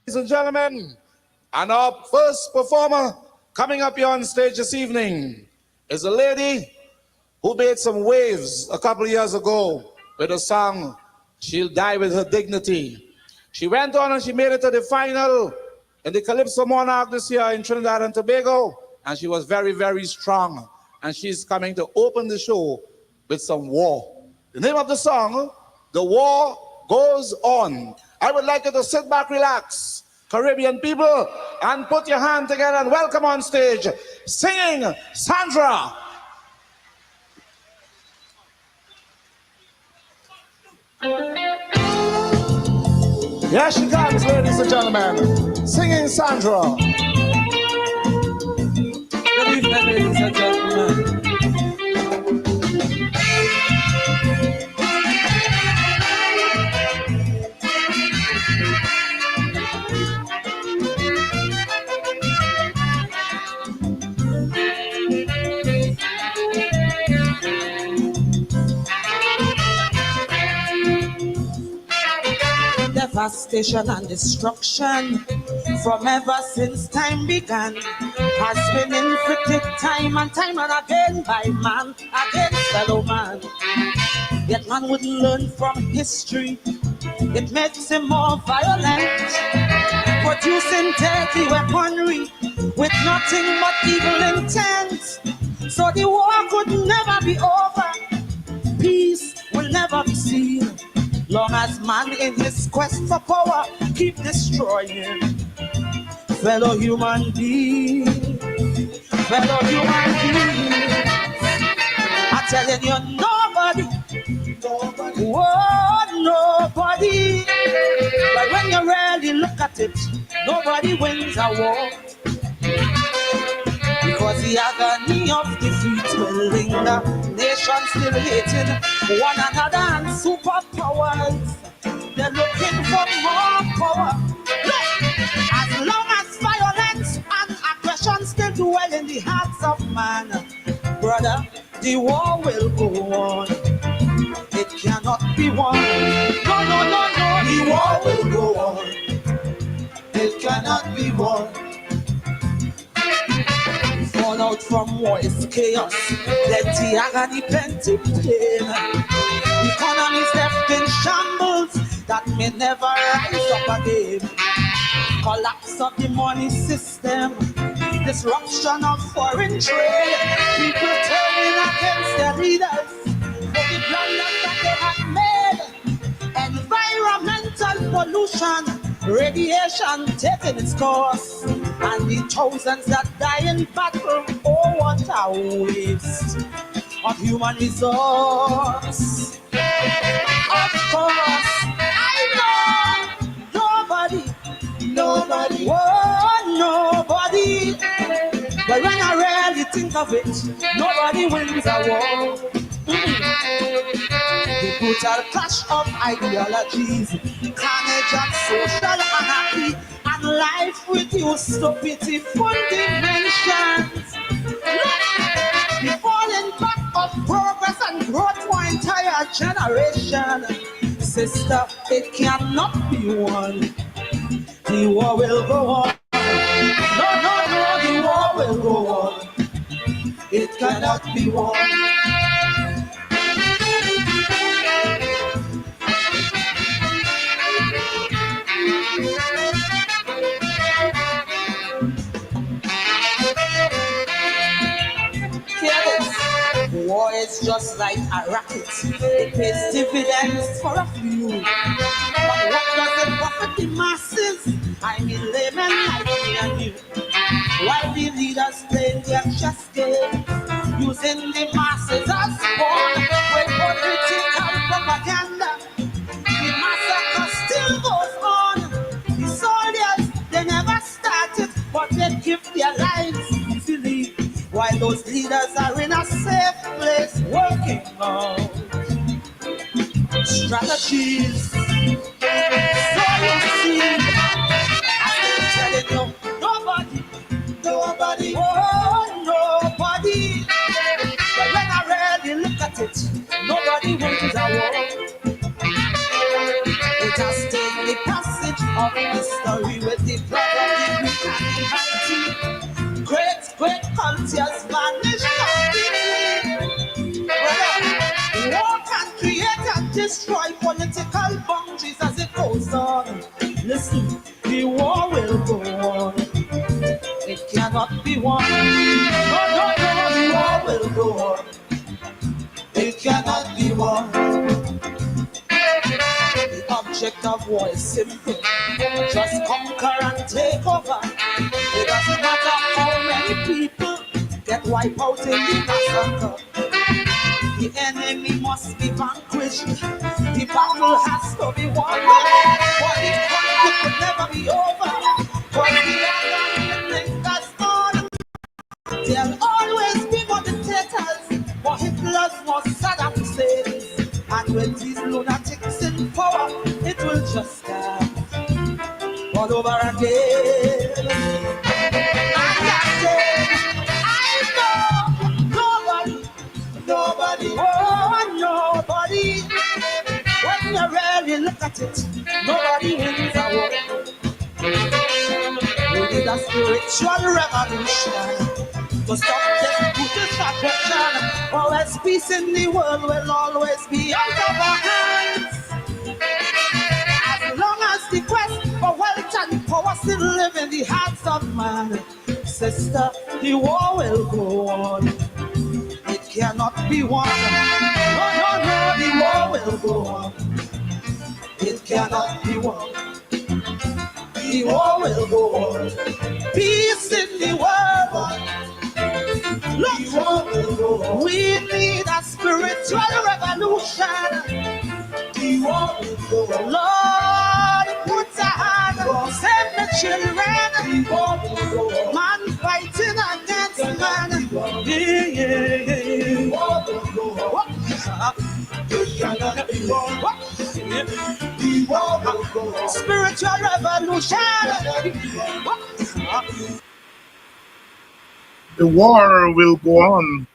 Ladies and gentlemen, and our first performer coming up here on stage this evening is a lady who made some waves a couple of years ago with a song, She'll Die With Her Dignity. She went on and she made it to the final in the Calypso Monarch this year in Trinidad and Tobago, and she was very, very strong. And she's coming to open the show with some War. The name of the song, The War Goes On. I would like you to sit back, relax, Caribbean people, and put your hand together and welcome on stage, singing Sandra. Here she comes, ladies and gentlemen, singing Sandra. Good evening, ladies and gentlemen. Devastation and destruction from ever since time began has been inflicted time and again by man against fellow man. Yet man wouldn't learn from history. It makes him more violent, producing deadly weaponry with nothing but evil intent. So the war could never be over. Peace will never be seen. Long as man in his quest for power keep destroying fellow human beings, fellow human beings. I'm telling you, nobody, nobody. But when you really look at it, nobody wins a war. Because the agony of defeat will linger, nations still hating one another and superpowers. They're looking for more power. Look, as long as violence and aggression still dwell in the hearts of man, brother, the war will go on. It cannot be won. No, no, no, no, the war will go on. It cannot be won. Fallout from war is chaos, plenty agony, plenty pain. Economies left in shambles that may never rise up again. Collapse of the money system, disruption of foreign trade. People turning against their leaders for the blunders that they have made. Environmental pollution, radiation taking its course, and the thousands that die in battle. Oh, what a waste of human resource. Of course, I know nobody, oh, nobody. But when I really think of it, nobody wins a war. The brutal clash of ideologies, carnage and social anarchy, and life reduced to pitiful dimensions. The falling back of progress and growth for entire generation. Sister, it cannot be won. The war will go on. No, no, no, the war will go on. It cannot be won. War is just like a racket. It pays dividends for a few. But what does it profit the masses? I mean laymen like me and you. While the leaders play their chess game, using the masses as pawn with political propaganda. The massacre still goes on. The soldiers, they never started, but they give their lives easily. While those leaders are in a safe place working on strategies. So you see, I'm telling you, nobody, oh, nobody. But when I really look at it, nobody wins a war. It has taken the passage of history with the blood of the weak and the mighty. Great cultures vanish completely. Brother, war can create and destroy political boundaries as it goes on. Listen, the war will go on. It cannot be won. No, the war will go on. It cannot be won. The object of war is simple. Just conquer and take over. It doesn't matter how many people get wiped out in the massacre. The enemy must be vanquished. The battle has to be won. For the conflict could never be over. For the other that's on. There'll always be moderators. For Hitler's was Saddam Hussein's. And with these lunatics in power, it will just start all over again. And that's it. I know nobody, oh nobody. When you really look at it, nobody wins a war. We need a spiritual revolution to stop this brutish aggression. Always peace in the world will always be out of our hands. As long as the quest for wealth and power still live in the hearts of man, sister, the war will go on. It cannot be won. No, the war will go on. It cannot be won. The war will go on. Peace in the world. Look, we need a spiritual revolution. The war will go on. Lord, put a hand on save the children. The war will go on. Man fighting against man. The war will go on. It cannot be won. The war will go on. Spiritual revolution. The war will go on.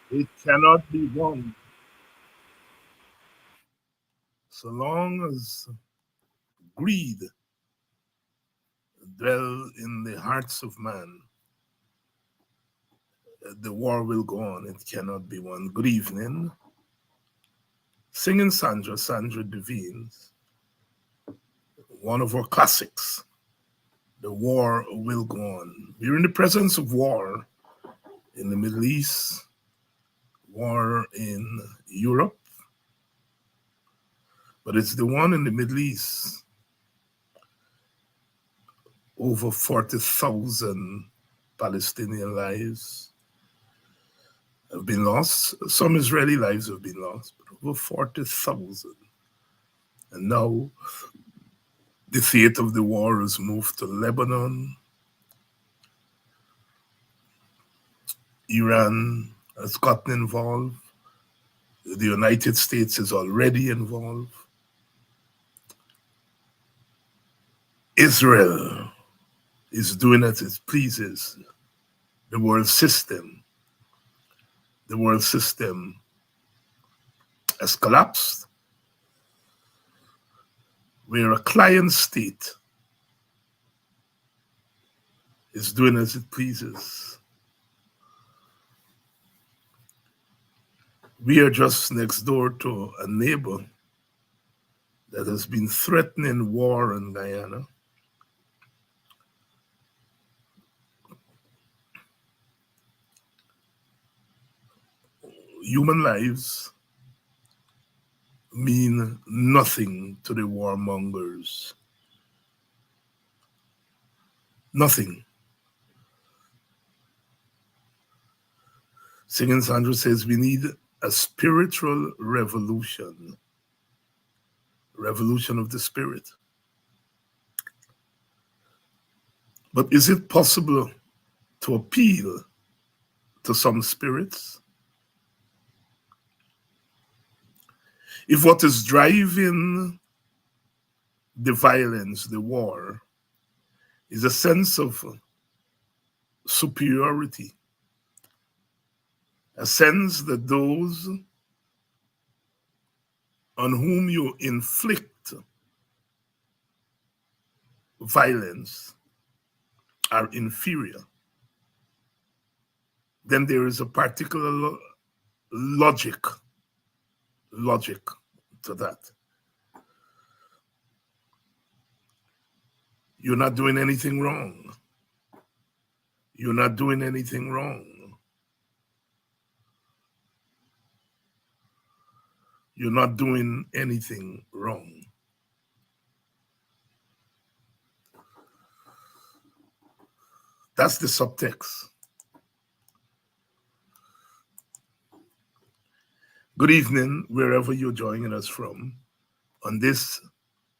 It cannot be won. So long as greed dwell in the hearts of man, the war will go on. It cannot be won. Good evening. Singing Sandra Devines, one of our classics. The war will go on. We're in the presence of war in the Middle East, war in Europe, but it's the one in the Middle East. Over 40,000 Palestinian lives have been lost. Some Israeli lives have been lost, but over 40,000. And now the theater of the war has moved to Lebanon. Iran has gotten involved. The United States is already involved. Israel is doing as it pleases. The world system has collapsed. Where a client state is doing as it pleases. We are just next door to a neighbor that has been threatening war in Guyana. Human lives mean nothing to the warmongers. Nothing. Singing Sandra says we need a spiritual revolution of the spirit. But is it possible to appeal to some spirits? If what is driving the violence, the war, is a sense of superiority, a sense that those on whom you inflict violence are inferior, then there is a particular logic to that. You're not doing anything wrong. You're not doing anything wrong. You're not doing anything wrong. That's the subtext. Good evening, wherever you're joining us from, on this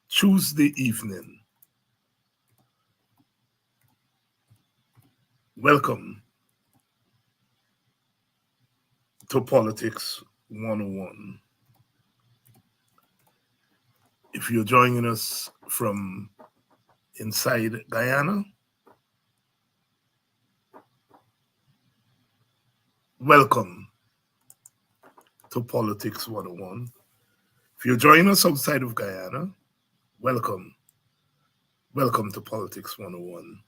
Tuesday evening. Welcome to Politics 101. If you're joining us from inside Guyana, welcome to Politics 101. If you're joining us outside of Guyana, welcome. Welcome to Politics 101.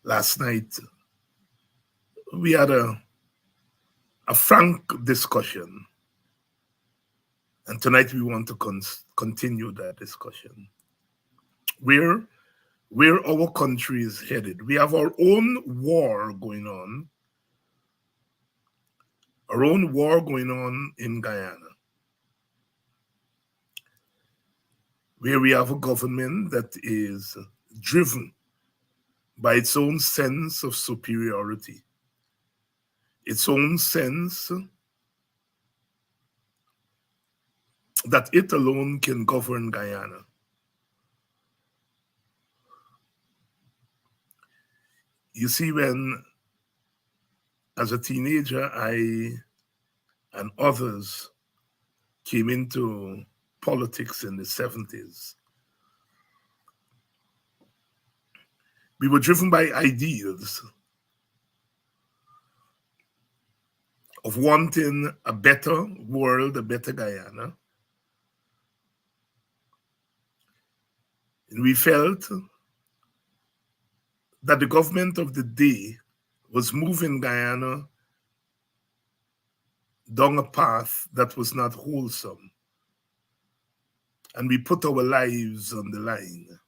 Last night, we had a frank discussion. And tonight we want to continue that discussion. Where our country is headed. We have our own war going on. Our own war going on in Guyana. Where we have a government that is driven by its own sense of superiority. Its own sense that it alone can govern Guyana. You see, when, as a teenager, I and others came into politics in the 70s, we were driven by ideals of wanting a better world, a better Guyana. And we felt that the government of the day was moving Guyana down a path that was not wholesome. And we put our lives on the line.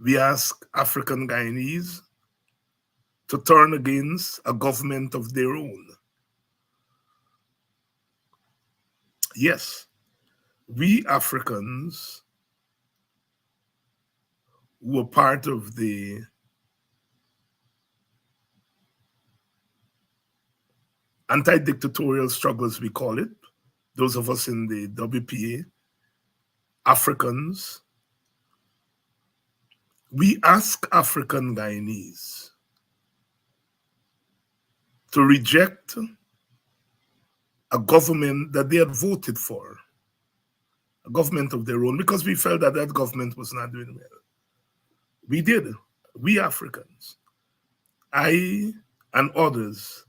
We asked African Guyanese to turn against a government of their own. Yes, we Africans who were part of the anti-dictatorial struggles, we call it, those of us in the WPA, Africans, we ask African Guyanese to reject a government that they had voted for, a government of their own, because we felt that that government was not doing well. We did, we Africans, I and others,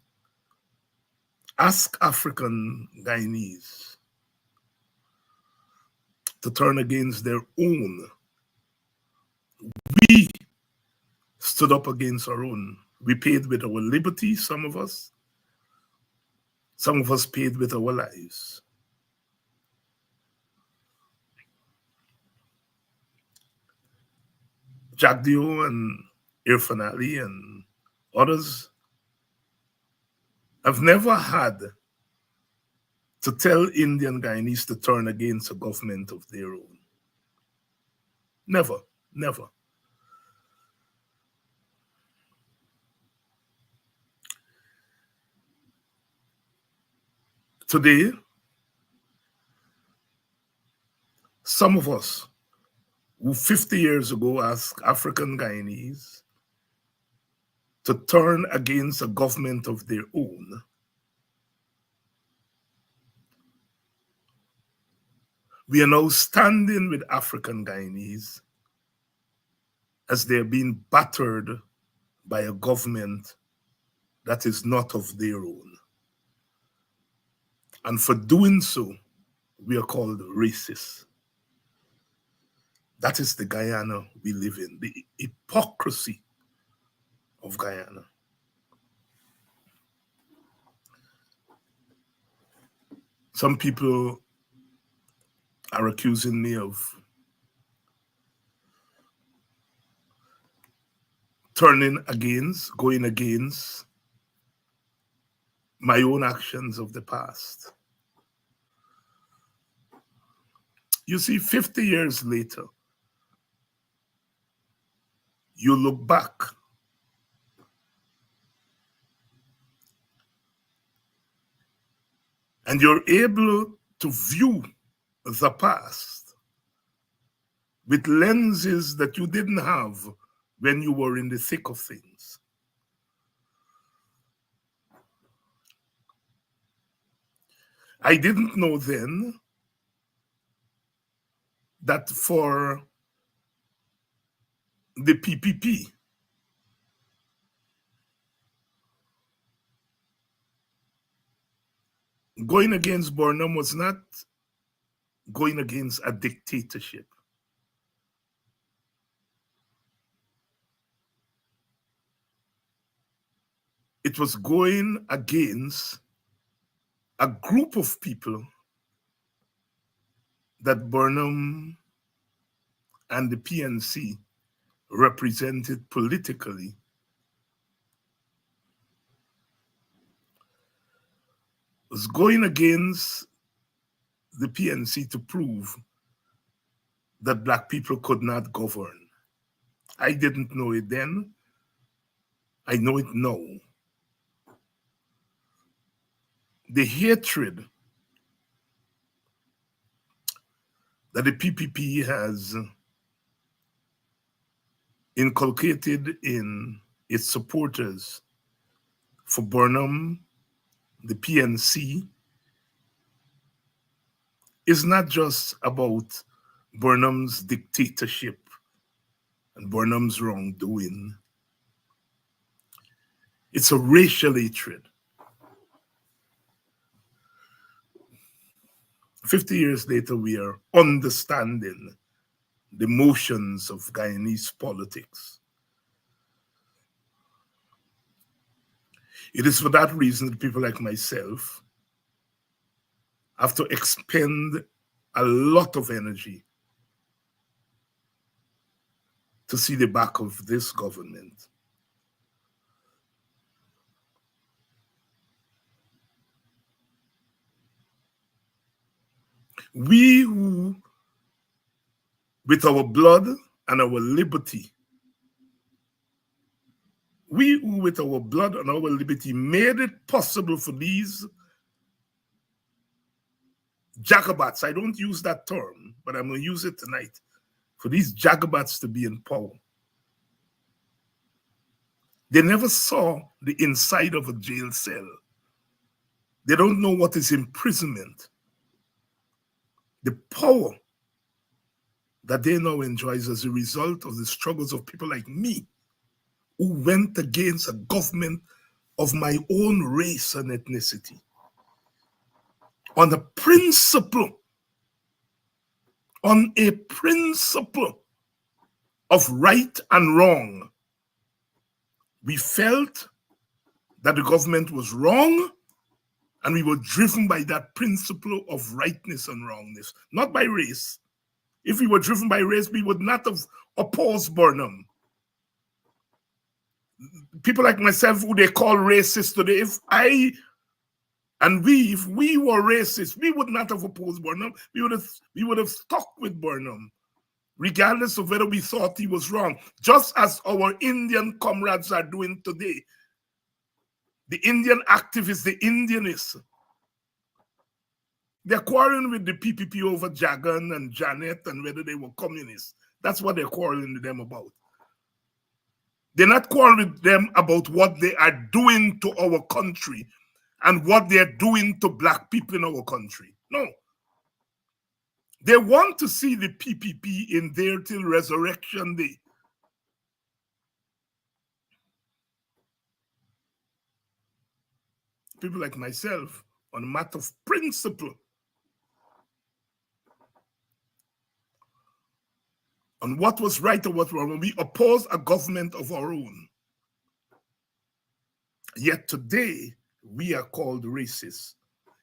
ask African Guyanese to turn against their own. We stood up against our own. We paid with our liberty, some of us. Some of us paid with our lives. Jack Dio and Irfan Ali and others have never had to tell Indian Guyanese to turn against a government of their own. Never, never. Today, some of us who 50 years ago asked African Guyanese to turn against a government of their own, we are now standing with African Guyanese as they are being battered by a government that is not of their own. And for doing so, we are called racist. That is the Guyana we live in, the hypocrisy of Guyana. Some people are accusing me of going against my own actions of the past. You see, 50 years later, you look back and you're able to view the past with lenses that you didn't have when you were in the thick of things. I didn't know then that for the PPP, going against Burnham was not going against a dictatorship. It was going against a group of people that Burnham and the PNC represented politically. It was going against the PNC to prove that Black people could not govern. I didn't know it then. I know it now. The hatred that the PPP has inculcated in its supporters for Burnham, the PNC, is not just about Burnham's dictatorship and Burnham's wrongdoing. It's a racial hatred. 50 years later, we are understanding the motions of Guyanese politics. It is for that reason that people like myself have to expend a lot of energy to see the back of this government. We who, with our blood and our liberty, made it possible for these Jacobats, I don't use that term, but I'm going to use it tonight, for these Jacobats to be in power. They never saw the inside of a jail cell. They don't know what is imprisonment. The power that they now enjoy as a result of the struggles of people like me, who went against a government of my own race and ethnicity on a principle of right and wrong. We felt that the government was wrong, and we were driven by that principle of rightness and wrongness, not by race. If we were driven by race, we would not have opposed Burnham. People like myself, who they call racist today, if we were racist, we would not have opposed Burnham. We would have stuck with Burnham, regardless of whether we thought he was wrong, just as our Indian comrades are doing today. The Indian activists, the Indianists, they're quarreling with the PPP over Jagan and Janet and whether they were communists. That's what they're quarreling with them about. They're not quarreling with them about what they are doing to our country and what they're doing to Black people in our country. No. They want to see the PPP in there till resurrection day. People like myself, on a matter of principle, on what was right or what was wrong, when we oppose a government of our own. Yet today, we are called racist.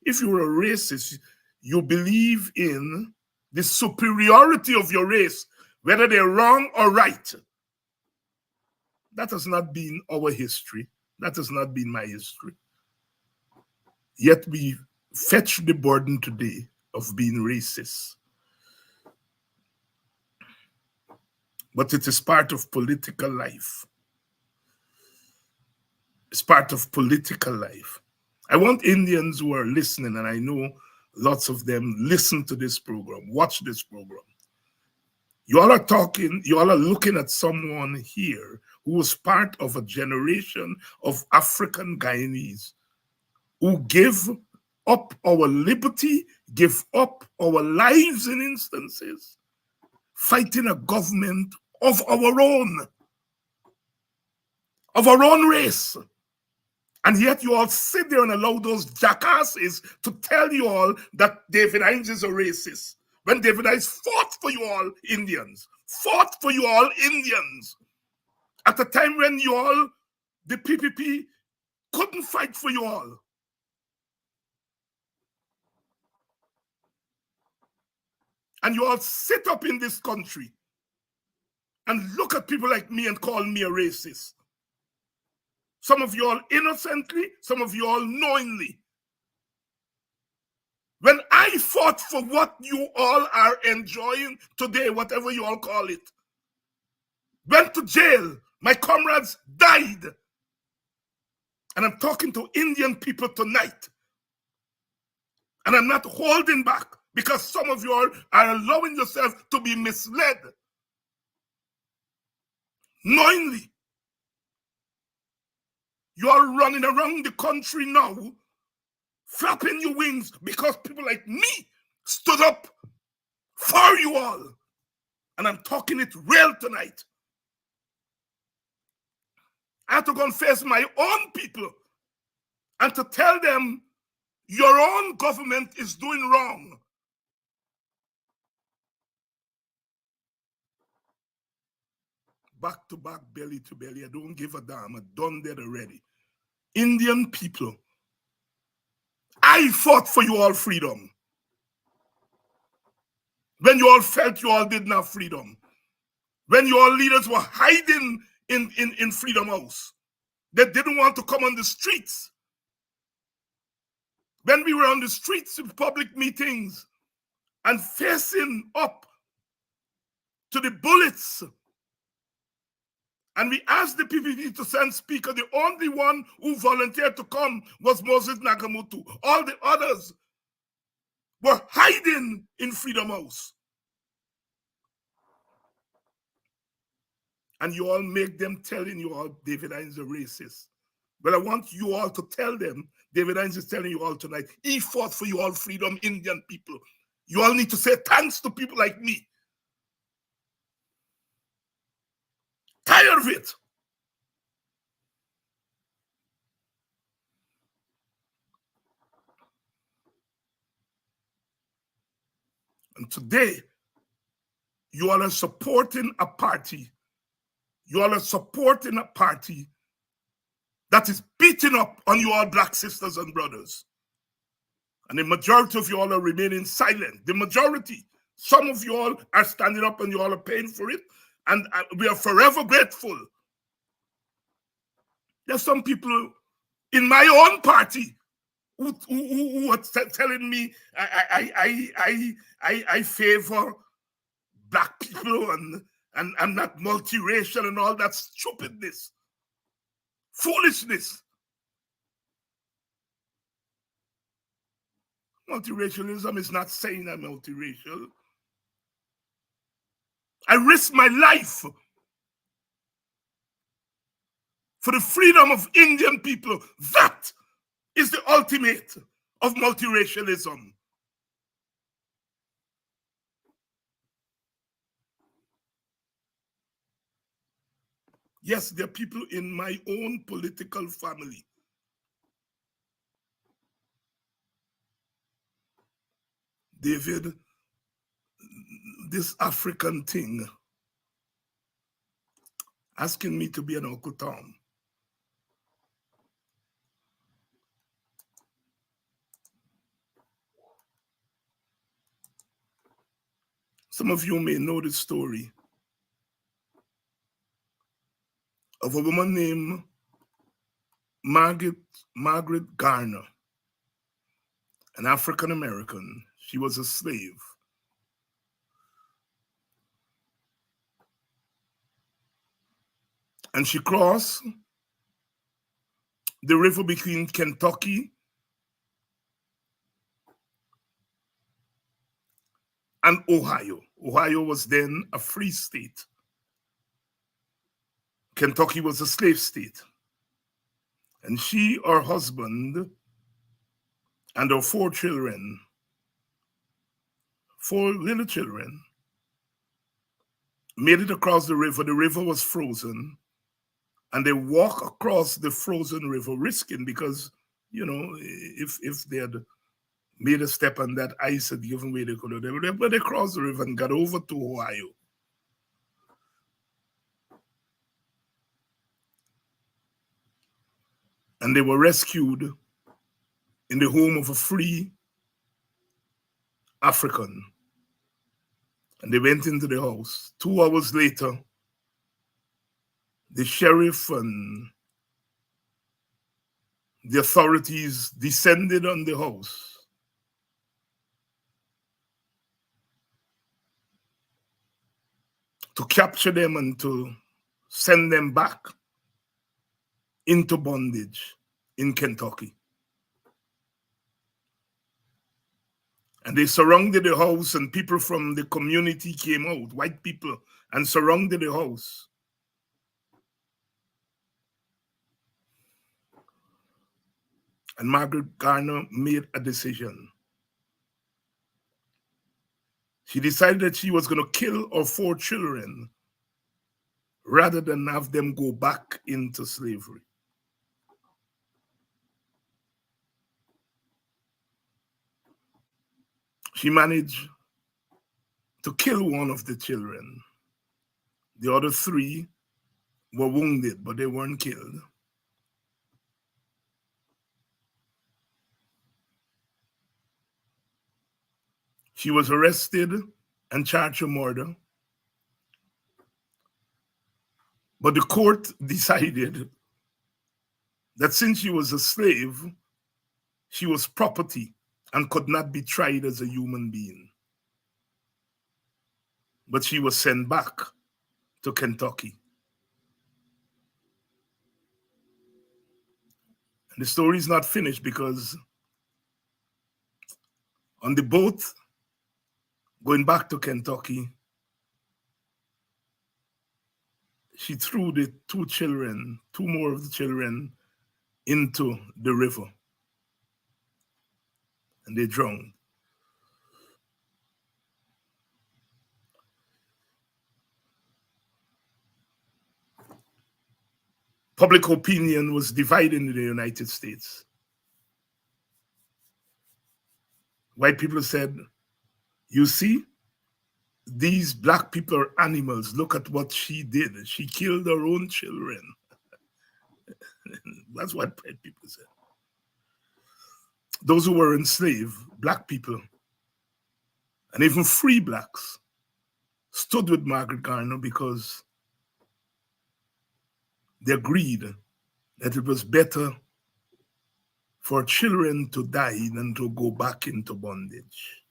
If you're a racist, you believe in the superiority of your race, whether they're wrong or right. That has not been our history. That has not been my history. Yet we fetch the burden today of being racist. But it is part of political life. It's part of political life. I want Indians who are listening, and I know lots of them listen to this program, watch this program. You all are talking, you all are looking at someone here who was part of a generation of African Guyanese who give up our liberty, give up our lives in instances, fighting a government of our own race. And yet you all sit there and allow those jackasses to tell you all that David Hinds is a racist. When David Hinds fought for you all Indians, at a time when you all, the PPP, couldn't fight for you all. And you all sit up in this country and look at people like me and call me a racist. Some of you all innocently, some of you all knowingly. When I fought for what you all are enjoying today, whatever you all call it, went to jail, my comrades died. And I'm talking to Indian people tonight. And I'm not holding back because some of you all are allowing yourself to be misled knowingly. You are running around the country now, flapping your wings because people like me stood up for you all. And I'm talking it real tonight. I have to go and face my own people and to tell them your own government is doing wrong. Back to back, belly to belly. I don't give a damn. I've done that already. Indian people, I fought for you all freedom. When you all felt you all didn't have freedom. When your leaders were hiding in Freedom House. They didn't want to come on the streets. When we were on the streets in public meetings and facing up to the bullets, and we asked the PPP to send speaker, the only one who volunteered to come was Moses Nagamutu. All the others were hiding in Freedom House. And you all make them telling you all David Hinds is a racist. But I want you all to tell them, David Hinds is telling you all tonight, he fought for you all freedom, Indian people. You all need to say thanks to people like me. Tired of it. And today, you all are supporting a party. You all are supporting a party that is beating up on you all black sisters and brothers. And the majority of you all are remaining silent. The majority. Some of you all are standing up and you all are paying for it. And we are forever grateful. There's some people in my own party who are telling me I favor black people and I'm not multiracial and all that stupidness. Foolishness. Multiracialism is not saying I'm multiracial. I risk my life for the freedom of Indian people. That is the ultimate of multiracialism. Yes, there are people in my own political family. David, this African thing, asking me to be an Uncle Tom. Some of you may know the story of a woman named Margaret Garner, an African American. She was a slave. And she crossed the river between Kentucky and Ohio. Ohio was then a free state. Kentucky was a slave state. And she, her husband, and her 4 children, 4 little children, made it across the river. The river was frozen. And they walk across the frozen river, risking, because, you know, if they had made a step on that ice had given way, they could have, but they crossed the river and got over to Ohio. And they were rescued in the home of a free African. And they went into the house. 2 hours later, the sheriff and the authorities descended on the house to capture them and to send them back into bondage in Kentucky. And they surrounded the house, and people from the community came out, white people, and surrounded the house. And Margaret Garner made a decision. She decided that she was going to kill her 4 children rather than have them go back into slavery. She managed to kill one of the children. The other 3 were wounded, but they weren't killed. She was arrested and charged with murder. But the court decided that since she was a slave, she was property and could not be tried as a human being. But she was sent back to Kentucky. And the story is not finished, because on the boat going back to Kentucky, she threw the 2 children, 2 more of the children, into the river. And they drowned. Public opinion was divided in the United States. White people said, you see, these black people are animals. Look at what she did. She killed her own children. That's what white people said. Those who were enslaved, black people, and even free blacks, stood with Margaret Garner because they agreed that it was better for children to die than to go back into bondage.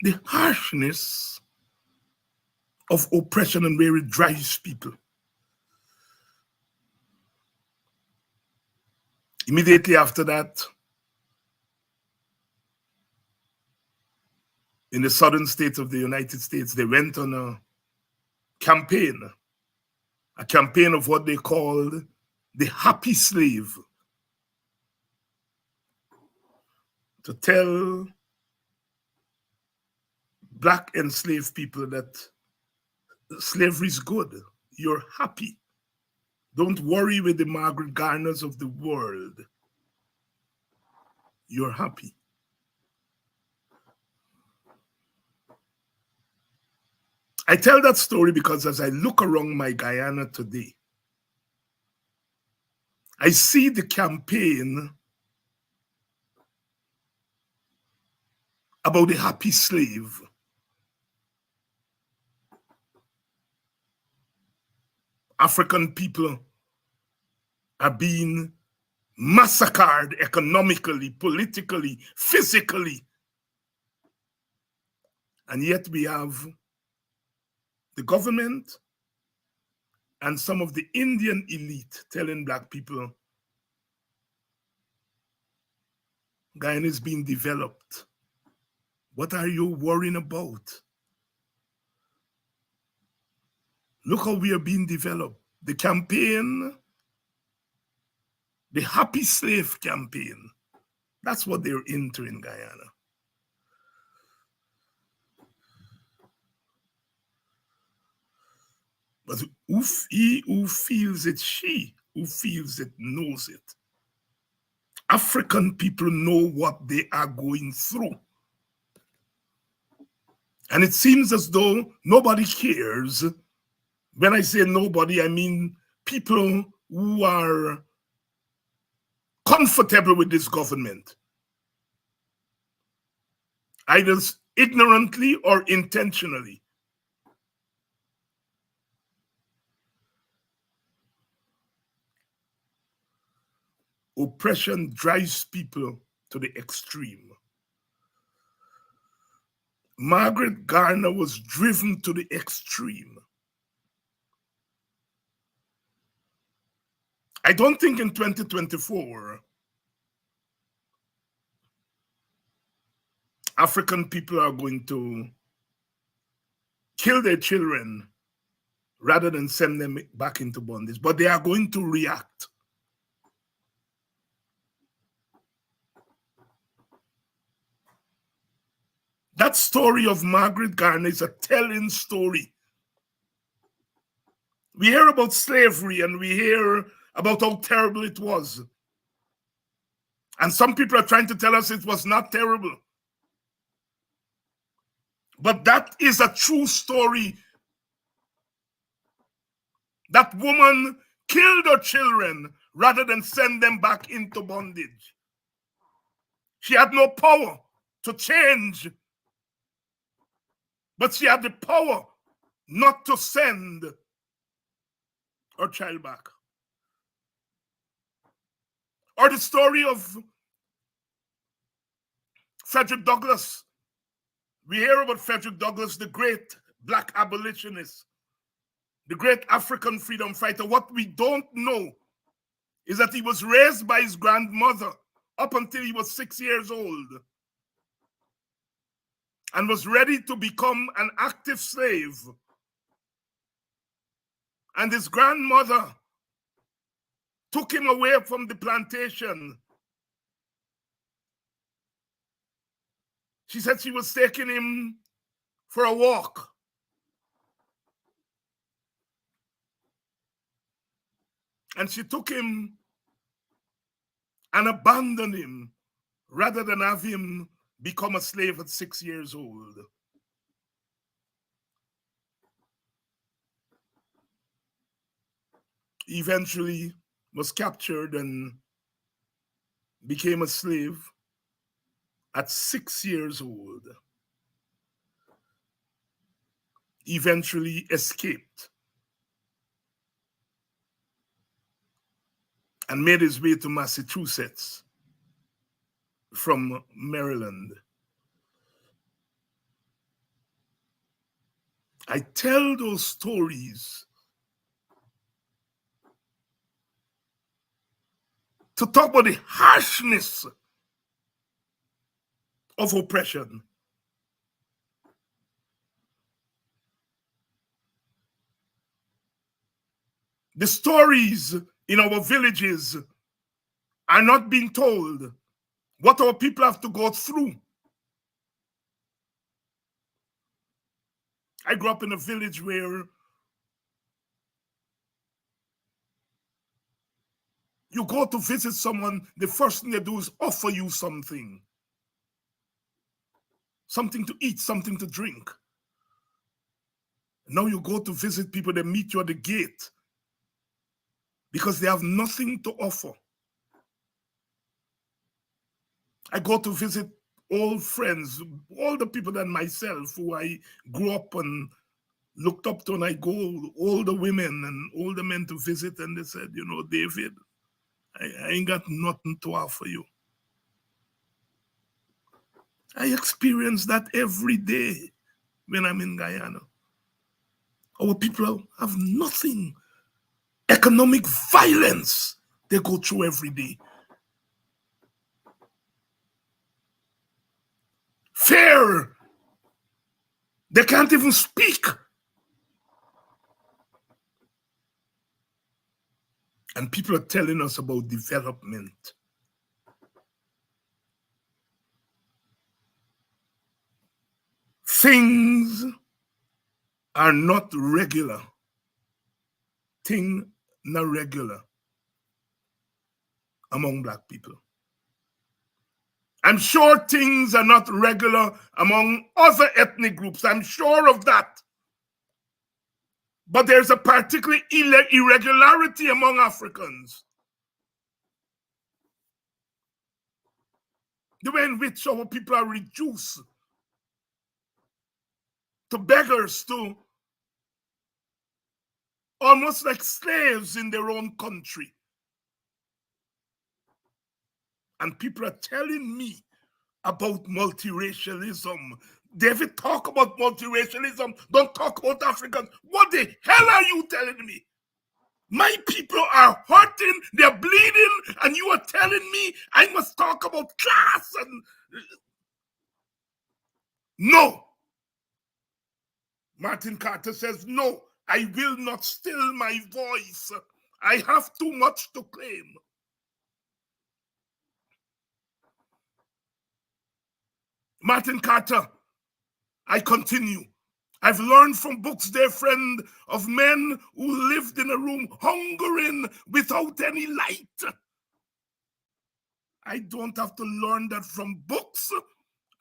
The harshness of oppression and where it drives people. Immediately after that, in the southern states of the United States, they went on a campaign of what they called the happy slave, to tell black enslaved people that slavery is good. You're happy. Don't worry with the Margaret Garners of the world. You're happy. I tell that story because as I look around my Guyana today, I see the campaign about the happy slave. African people are being massacred economically, politically, physically. And yet we have the government and some of the Indian elite telling black people Guyana is being developed. What are you worrying about? Look how we are being developed. The campaign, the happy slave campaign, that's what they're into in Guyana. But he who feels it, she who feels it, knows it. African people know what they are going through. And it seems as though nobody cares. When I say nobody, I mean people who are comfortable with this government, either ignorantly or intentionally. Oppression drives people to the extreme. Margaret Garner was driven to the extreme. I don't think in 2024, African people are going to kill their children rather than send them back into bondage, but they are going to react. That story of Margaret Garner is a telling story. We hear about slavery and we hear about how terrible it was. And some people are trying to tell us it was not terrible. But that is a true story. That woman killed her children rather than send them back into bondage. She had no power to change, but she had the power not to send her child back. Or the story of Frederick Douglass. We hear about Frederick Douglass, the great black abolitionist, the great African freedom fighter. What we don't know is that he was raised by his grandmother up until he was 6 years old and was ready to become an active slave. And his grandmother took him away from the plantation. She said she was taking him for a walk. And she took him and abandoned him rather than have him become a slave at 6 years old. He eventually was captured and became a slave at 6 years old. He eventually escaped and made his way to Massachusetts from Maryland. I tell those stories to talk about the harshness of oppression. The stories in our villages are not being told. What our people have to go through. I grew up in a village where you go to visit someone, the first thing they do is offer you something. Something to eat, something to drink. Now you go to visit people, they meet you at the gate because they have nothing to offer. I go to visit old friends, all the people than myself who I grew up and looked up to, and I go, older women and older men to visit, and they said, you know, David, I ain't got nothing to offer you. I experience that every day when I'm in Guyana. Our people have nothing. Economic violence they go through every day. Fear. They can't even speak. And people are telling us about development. Things are not regular. Things not regular among Black people. I'm sure things are not regular among other ethnic groups. I'm sure of that. But there's a particular irregularity among Africans. The way in which our people are reduced to beggars, to almost like slaves in their own country. And people are telling me about multiracialism. David, talk about multiracialism. Don't talk about Africans. What the hell are you telling me? My people are hurting, they're bleeding, and you are telling me I must talk about class and... No. Martin Carter says, no, I will not still my voice. I have too much to claim. Martin Carter, I continue. I've learned from books, dear friend, of men who lived in a room hungering without any light. I don't have to learn that from books.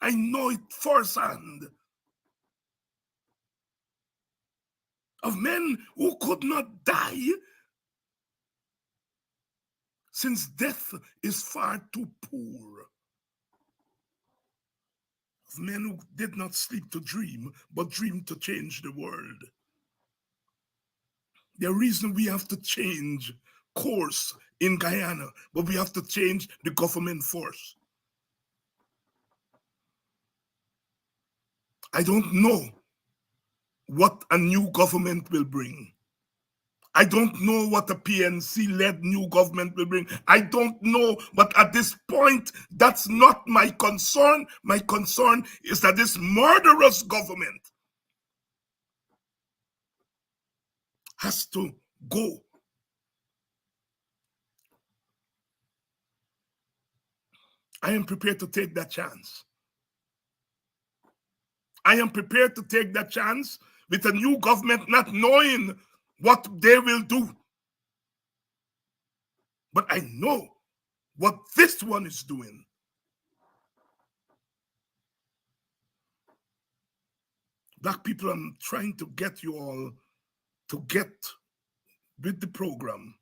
I know it firsthand. Of men who could not die since death is far too poor. Of men who did not sleep to dream, but dreamed to change the world. The reason we have to change course in Guyana, but we have to change the government force. I don't know what a new government will bring. I don't know what a PNC-led new government will bring. I don't know, but at this point, that's not my concern. My concern is that this murderous government has to go. I am prepared to take that chance. I am prepared to take that chance with a new government not knowing what they will do. But I know what this one is doing. Black people, I'm trying to get you all to get with the program.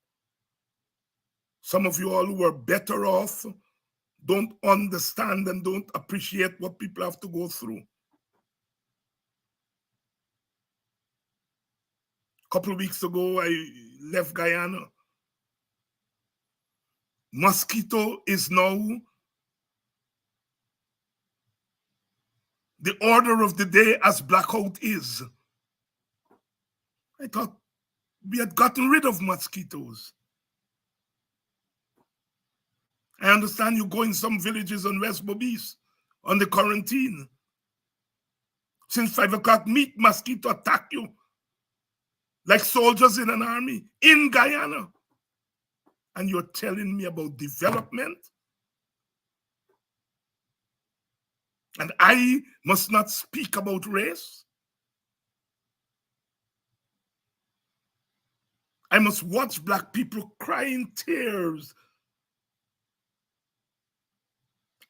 Some of you all who are better off don't understand and don't appreciate what people have to go through. A couple of weeks ago, I left Guyana. Mosquito is now the order of the day as blackout is. I thought we had gotten rid of mosquitoes. I understand you go in some villages on West Bobis on the quarantine. Since 5 o'clock, meat mosquito attack you like soldiers in an army in Guyana. And you're telling me about development? And I must not speak about race? I must watch Black people crying tears,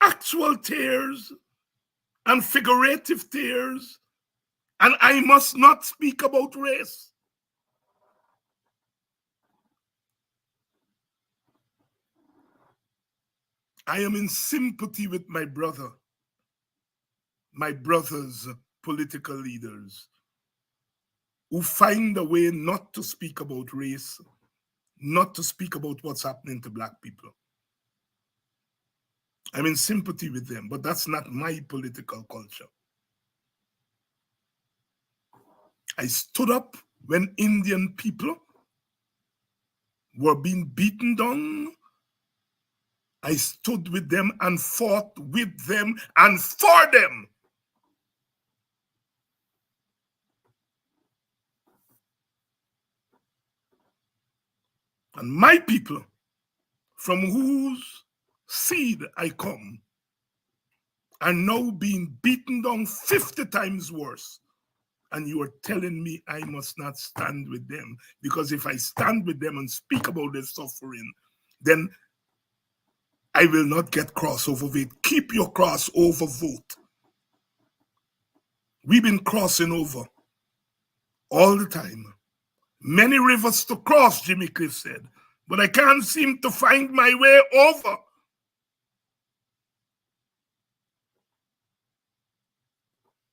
actual tears and figurative tears And I must not speak about race. I am in sympathy with my brother, my brothers, political leaders, who find a way not to speak about race, not to speak about what's happening to Black people. I'm in sympathy with them, but that's not my political culture. I stood up when Indian people were being beaten down. I stood with them and fought with them and for them. And my people, from whose seed I come, are now being beaten down 50 times worse. And you are telling me I must not stand with them, because if I stand with them and speak about their suffering, then I will not get crossover vote. Keep your crossover vote. We've been crossing over all the time. Many rivers to cross, Jimmy Cliff said, but I can't seem to find my way over.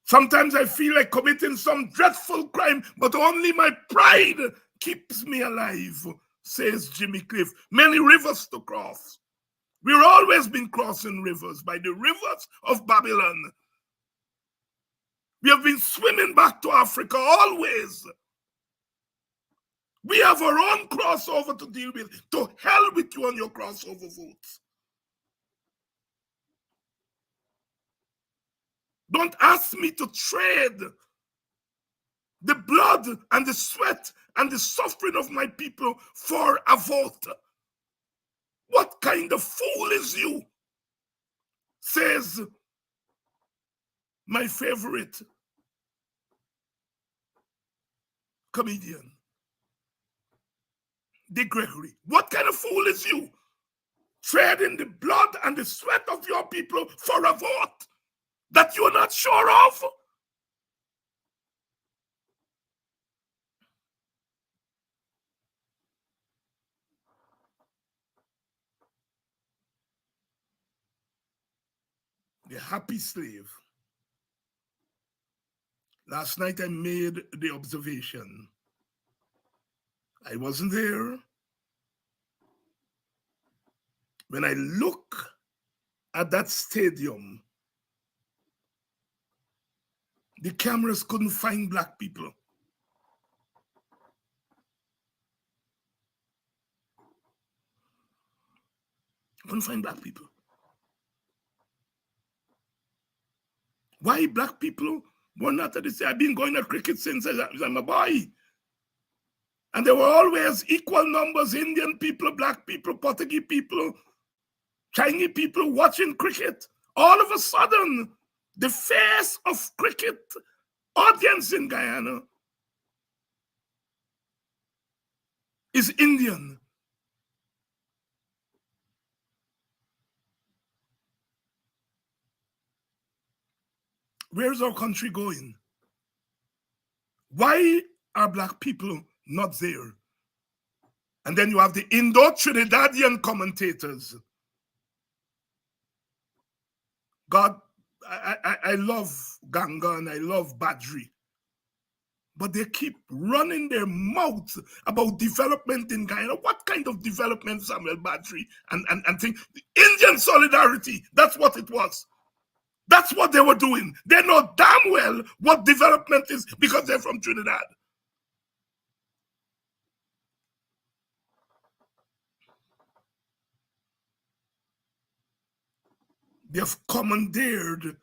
Sometimes I feel like committing some dreadful crime, but only my pride keeps me alive, says Jimmy Cliff. Many rivers to cross. We've always been crossing rivers, by the rivers of Babylon. We have been swimming back to Africa always. We have our own crossover to deal with. To hell with you on your crossover votes. Don't ask me to trade the blood and the sweat and the suffering of my people for a vote. What kind of fool is you? Says my favorite comedian, Dick Gregory. What kind of fool is you? Trading the blood and the sweat of your people for a vote that you're not sure of? The happy slave. Last night I made the observation. I wasn't there. When I look at that stadium, the cameras couldn't find Black people. Couldn't find Black people. Why Black people were not at this? I've been going to cricket since I'm a boy. And there were always equal numbers: Indian people, Black people, Portuguese people, Chinese people watching cricket. All of a sudden, the face of cricket audience in Guyana is Indian. Where's our country going? Why are Black people not there? And then you have the Indo-Trinidadian commentators. God, I love Ganga and I love Badri, but they keep running their mouths about development in Guyana. What kind of development, Samuel Badri? And think, Indian solidarity, that's what it was. That's what they were doing. They know damn well what development is because they're from Trinidad. They've commandeered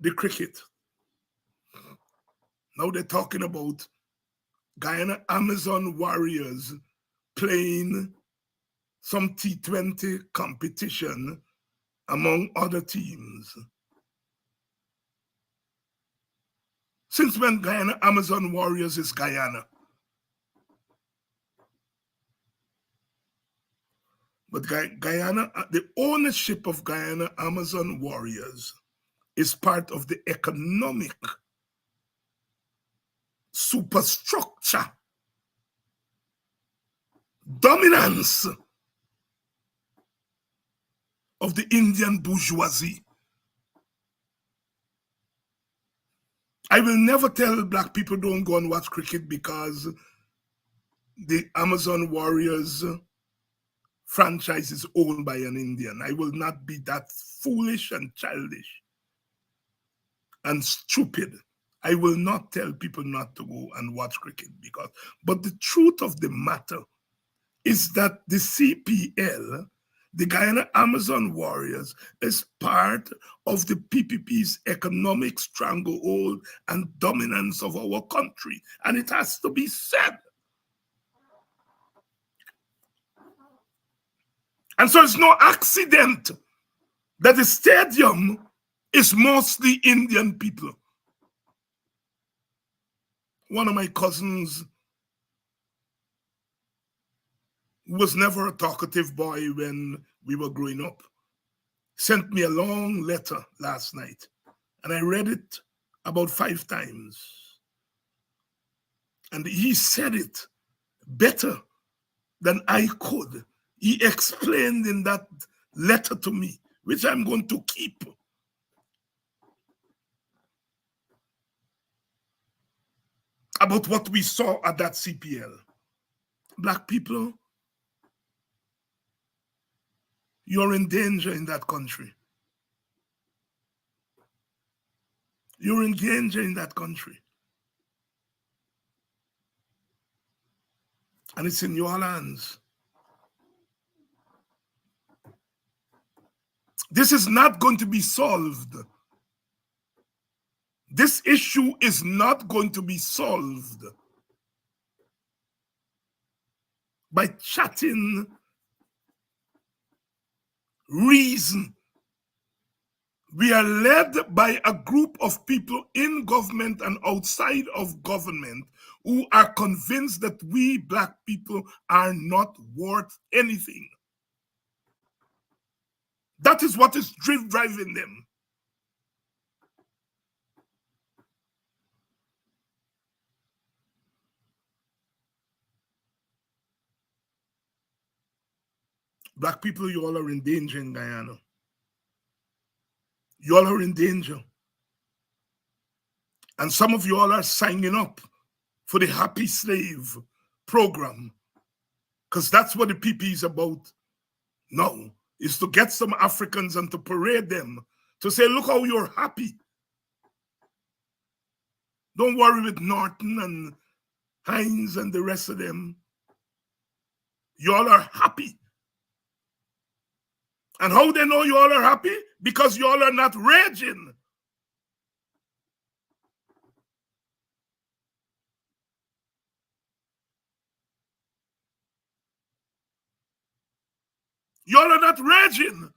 the cricket. Now they're talking about Guyana Amazon Warriors playing some T20 competition among other teams. Since when Guyana Amazon Warriors is Guyana? But Guyana, the ownership of Guyana Amazon Warriors is part of the economic superstructure, dominance of the Indian bourgeoisie. I will never tell black people don't go and watch cricket because the Amazon Warriors franchise is owned by an Indian. I will not be that foolish and childish and stupid. I will not tell people not to go and watch cricket but the truth of the matter is that the CPL, the Guyana Amazon Warriors, is part of the PPP's economic stranglehold and dominance of our country. And it has to be said. And so it's no accident that the stadium is mostly Indian people. One of my cousins, who was never a talkative boy when we were growing up, sent me a long letter last night, and I read it about 5 times. And he said it better than I could. He explained in that letter to me, which I'm going to keep, about what we saw at that CPL. Black people, you're in danger in that country. You're in danger in that country. And it's in your hands. This is not going to be solved. This issue is not going to be solved by chatting, reason. We are led by a group of people in government and outside of government who are convinced that we black people are not worth anything. That is what is driving them. Black people, you all are in danger in Guyana. You all are in danger. And some of you all are signing up for the Happy Slave program, because that's what the PP is about now, is to get some Africans and to parade them, to say, look how you're happy. Don't worry with Norton and Hines and the rest of them. You all are happy. And how they know you all are happy? Because you all are not raging. You all are not raging.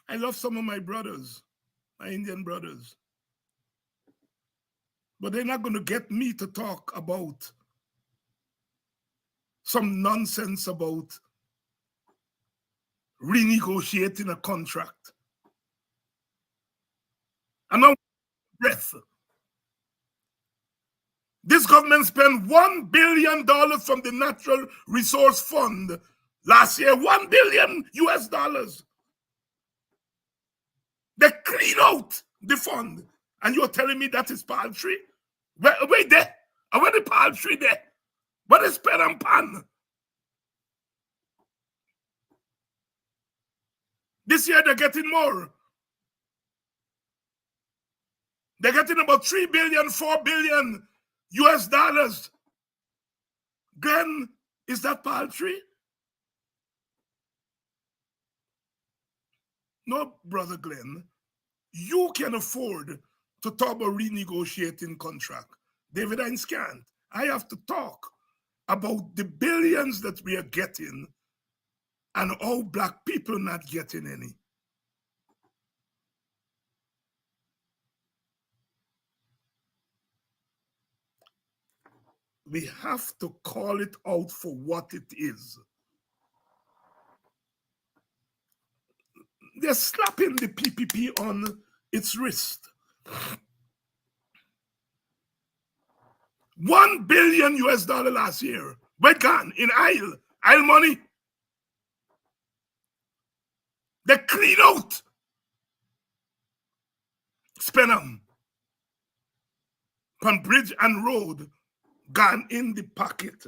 I love some of my brothers, my Indian brothers. But they're not going to get me to talk about some nonsense about renegotiating a contract. I'm not breath. This government spent $1 billion from the Natural Resource Fund last year. $1 billion US dollars. They clean out the fund. And you're telling me that is paltry? Wait there. Where the paltry there? What is pen and pan? This year they're getting more. They're getting about 3 billion, 4 billion US dollars. Glenn, is that paltry? No, Brother Glenn. You can afford to talk about renegotiating contract. David Hines can't. I have to talk about the billions that we are getting and how black people not getting any. We have to call it out for what it is. they're slapping the PPP on its wrist. $1 billion last year. Where gone? In Isle money. They clean out. Spend them. On bridge and road, gone in the pocket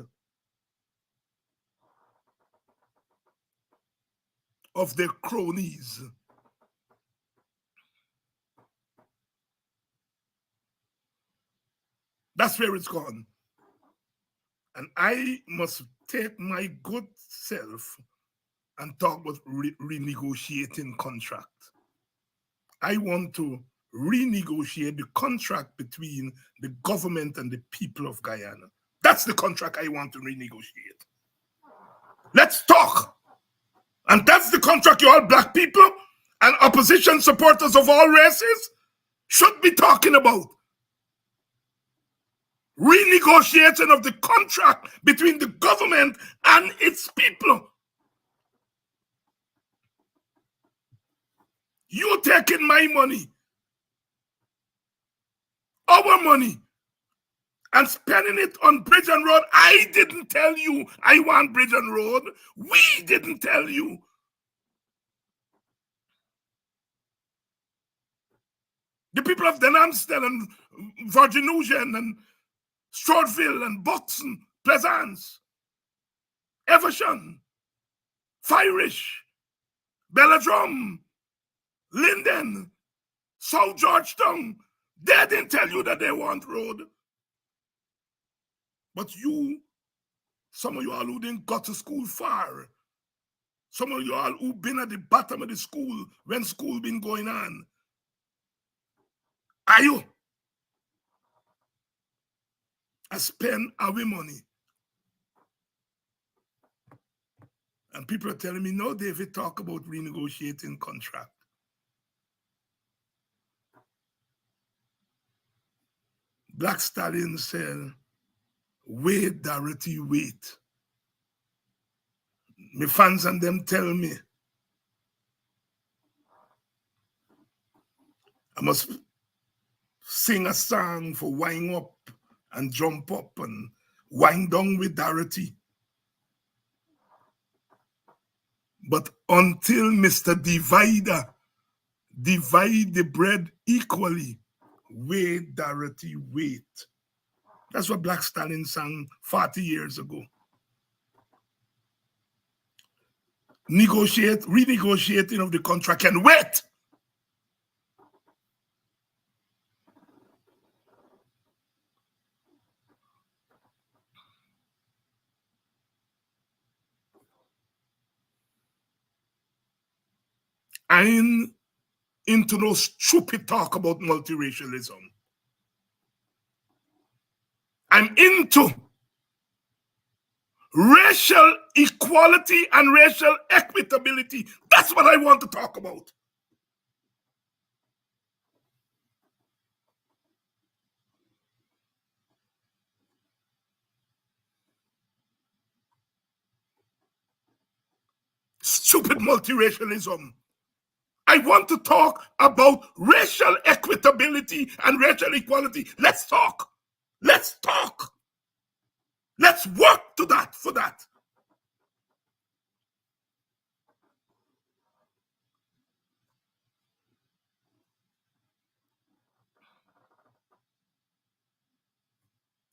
of their cronies. That's where it's gone. And I must take my good self and talk about renegotiating contract. I want to renegotiate the contract between the government and the people of Guyana. That's the contract I want to renegotiate. Let's talk. And that's the contract you all black people and opposition supporters of all races should be talking about. Renegotiation of the contract between the government and its people. You taking my money, our money, and spending it on bridge and road. I didn't tell you I want bridge and road. We didn't tell you. The people of Denamstel and Virginusian and Stroudville and Buxton, Plaisance, Eversham, Firish, Belladrum, Linden, South Georgetown, they didn't tell you that they want road. But you, some of you all who didn't go to school far, some of you all who been at the bottom of the school when school been going on, are you? I spend our money. And people are telling me, no, David, talk about renegotiating contract. Black Stallion said, wait, Dorothy, wait. My fans and them tell me I must sing a song for wind up and jump up and wind down with Dorothy. But until Mr. Divider divide the bread equally, wait, Dorothy, wait. That's what Black Stallion sang 40 years ago. Renegotiating of the contract can wait. I'm into no stupid talk about multiracialism. I'm into racial equality and racial equitability. That's what I want to talk about. Stupid multiracialism. I want to talk about racial equitability and racial equality. Let's talk. Let's talk. Let's work to that for that.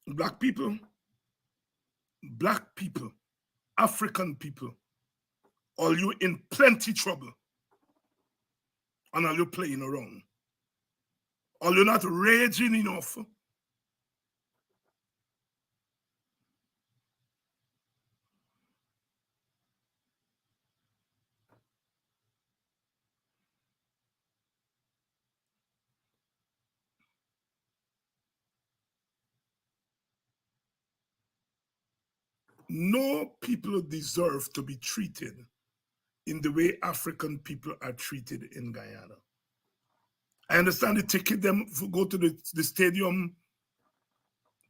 Black people, African people, all you in plenty trouble. And are you playing around? Are you not raging enough? No people deserve to be treated in the way African people are treated in Guyana. I understand the ticket them to go to the stadium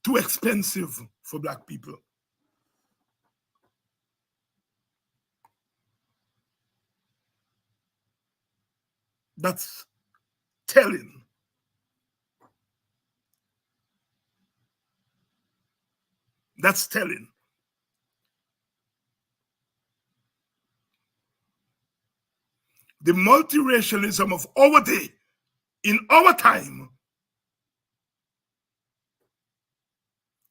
too expensive for black people. That's telling. That's telling. The multiracialism of our day, in our time,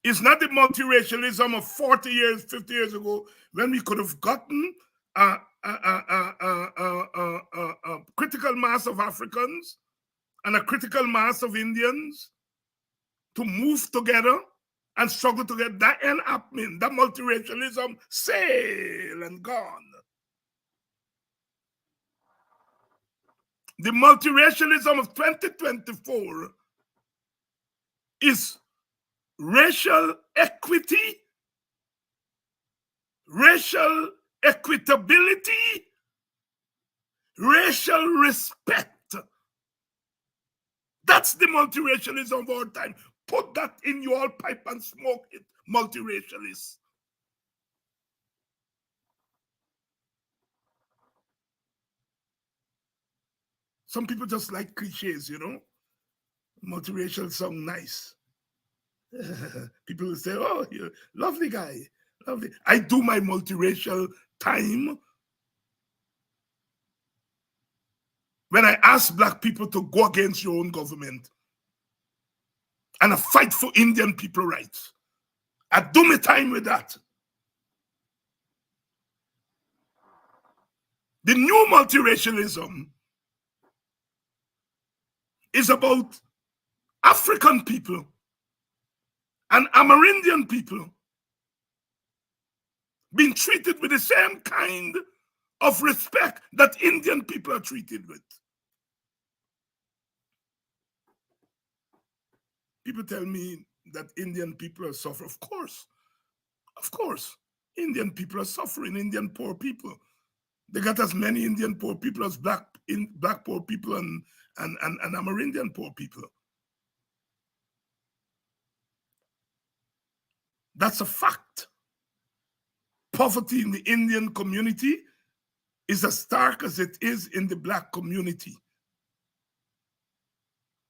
is not the multiracialism of 40 years, 50 years ago, when we could have gotten a critical mass of Africans and a critical mass of Indians to move together and struggle together. That ain't happening. That multiracialism sail and gone. The multiracialism of 2024 is racial equity, racial equitability, racial respect. That's the multiracialism of our time. Put that in your pipe and smoke it, multiracialists. Some people just like cliches, you know. Multiracial sound nice. People will say, oh, you're a lovely guy. Lovely. I do my multiracial time when I ask black people to go against your own government and I fight for Indian people rights. I do my time with that. The new multiracialism is about African people and Amerindian people being treated with the same kind of respect that Indian people are treated with. People tell me that Indian people are suffering. Of course, Indian people are suffering, Indian poor people. They got as many Indian poor people as black poor people and Amerindian poor people. That's a fact. Poverty in the Indian community is as stark as it is in the black community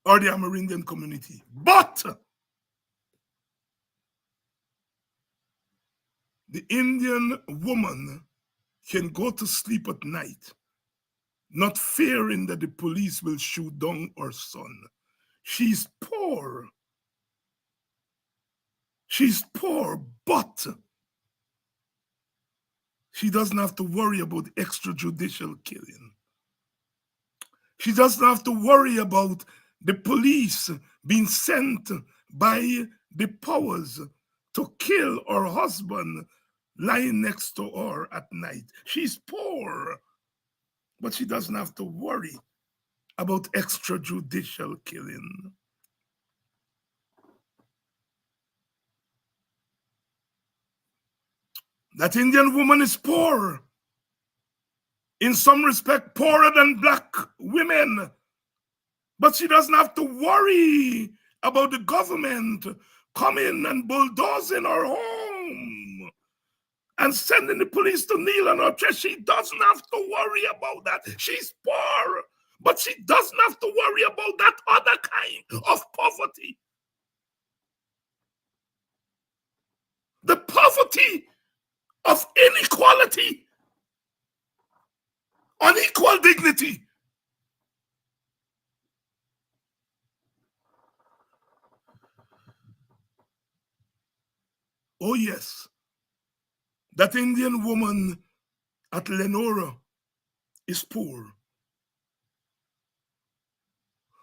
or the Amerindian community. But the Indian woman can go to sleep at night not fearing that the police will shoot down her son. She's poor. She's poor, but she doesn't have to worry about extrajudicial killing. She doesn't have to worry about the police being sent by the powers to kill her husband lying next to her at night. She's poor, but she doesn't have to worry about extrajudicial killing. That Indian woman is poor. In some respect, poorer than black women. But she doesn't have to worry about the government coming and bulldozing her home and sending the police to kneel on her chest. She doesn't have to worry about that. She's poor, but she doesn't have to worry about that other kind of poverty. The poverty of inequality, unequal dignity. Oh yes, that Indian woman at Lenora is poor.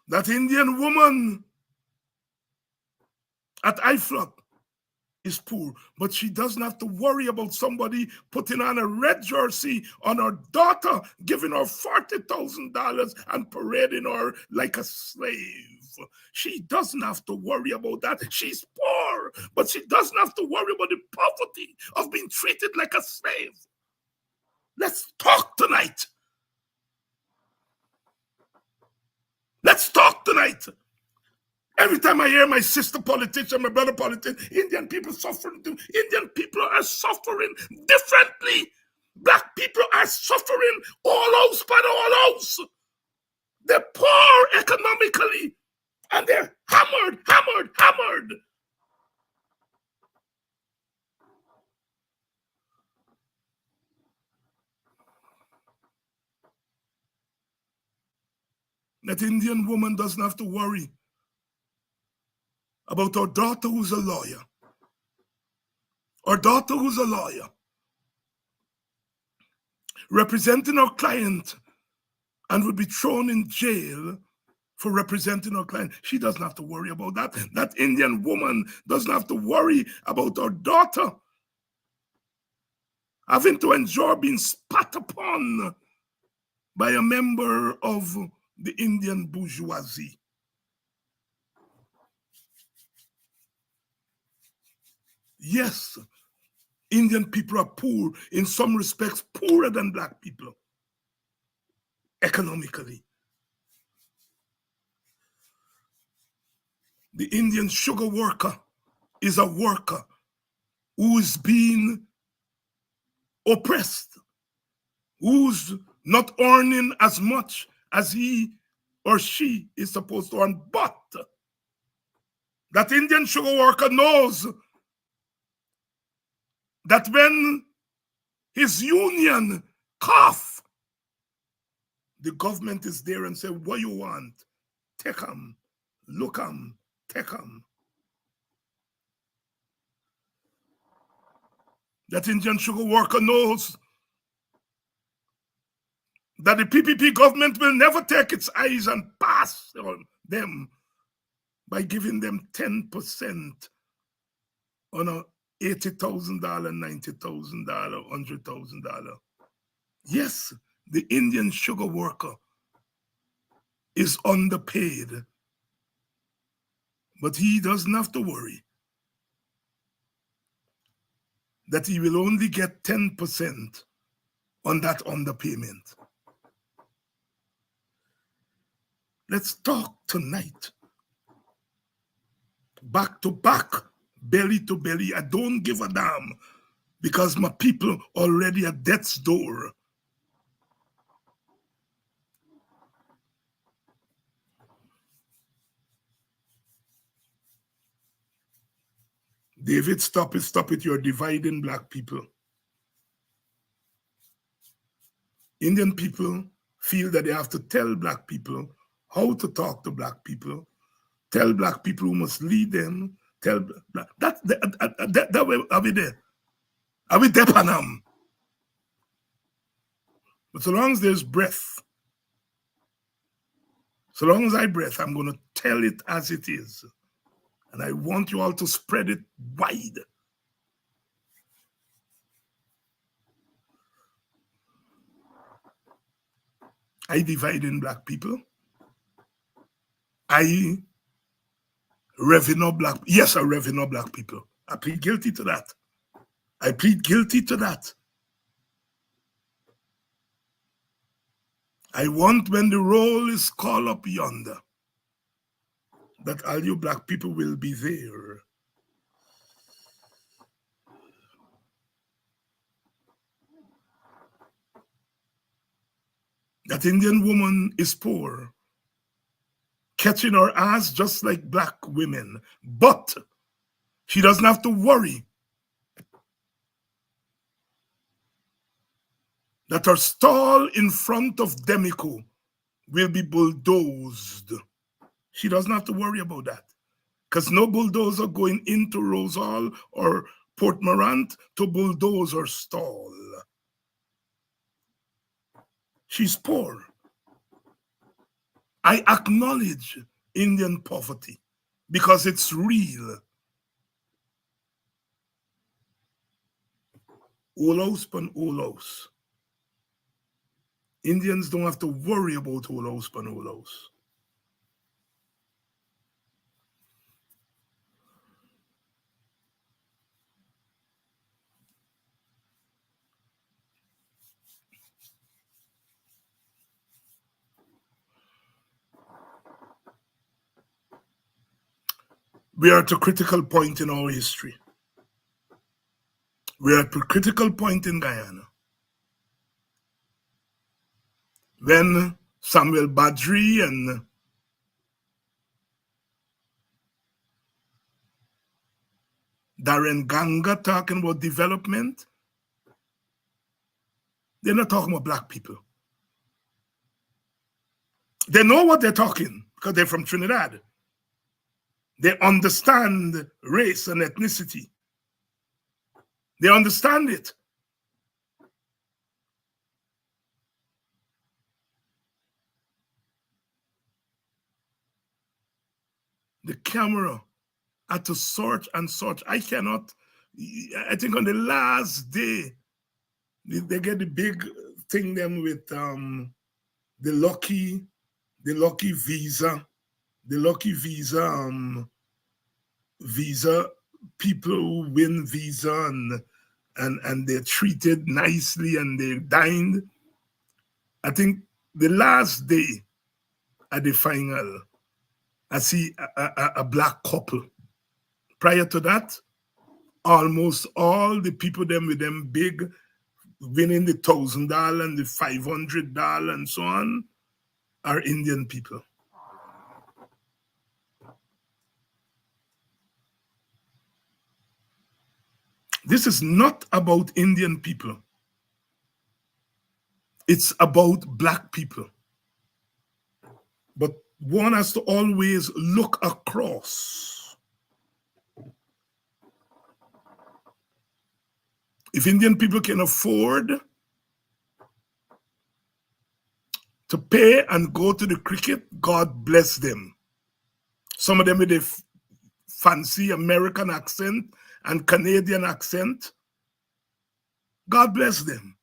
That Indian woman at Iflop is poor, but she doesn't have to worry about somebody putting on a red jersey on her daughter, giving her $40,000 and parading her like a slave. She doesn't have to worry about that. She's poor, but she doesn't have to worry about the poverty of being treated like a slave. Let's talk tonight. Let's talk tonight. Every time I hear my sister politician, my brother politician, Indian people suffering too. Indian people are suffering differently. Black people are suffering all house by all house. They're poor economically, and they're hammered. That Indian woman doesn't have to worry about her daughter who's a lawyer. Her daughter who's a lawyer, representing her client, and would be thrown in jail for representing her client. She doesn't have to worry about that. That Indian woman doesn't have to worry about her daughter having to endure being spat upon by a member of the Indian bourgeoisie. Yes, Indian people are poor, in some respects poorer than black people, economically. The Indian sugar worker is a worker who is being oppressed, who's not earning as much as he or she is supposed to earn. But that Indian sugar worker knows that when his union cough, the government is there and say, what you want? Take 'em, look 'em, take 'em. That Indian sugar worker knows that the PPP government will never take its eyes and pass on them by giving them 10% on a $80,000, $90,000, $100,000. Yes, the Indian sugar worker is underpaid, but he doesn't have to worry that he will only get 10% on that underpayment. Let's talk tonight. Back to back, belly to belly. I don't give a damn because my people already at death's door. David, stop it. You're dividing black people. Indian people feel that they have to tell black people how to talk to black people, tell black people who must lead them, tell that way, are we there? Are we there, Panam? But so long as there's breath, so long as I breath, I'm going to tell it as it is. And I want you all to spread it wide. I divide in black people. I revenue black. Yes, I revenue black people. I plead guilty to that. I plead guilty to that. I want, when the roll is called up yonder, that all you black people will be there. That Indian woman is poor, catching her ass just like black women, but she doesn't have to worry that her stall in front of Demico will be bulldozed. She doesn't have to worry about that, because no bulldozer going into Rose Hall or Port Morant to bulldoze her stall. She's poor. I acknowledge Indian poverty because it's real. Olos pan olos. Indians don't have to worry about olos pan olos. We are at a critical point in our history. We are at a critical point in Guyana when Samuel Badri and Darren Ganga talking about development. They're not talking about black people. They know what they're talking because they're from Trinidad. They understand race and ethnicity. They understand it. The camera had to search and search. I think on the last day, they get the big thing them with the lucky visa, visa people who win visa and they're treated nicely and they dined. I think the last day at the final, I see a black couple. Prior to that, almost all the people them with them big winning the $1,000 and the $500 and so on are Indian people. This is not about Indian people. It's about black people. But one has to always look across. If Indian people can afford to pay and go to the cricket, God bless them. Some of them with a fancy American accent and Canadian accent, God bless them.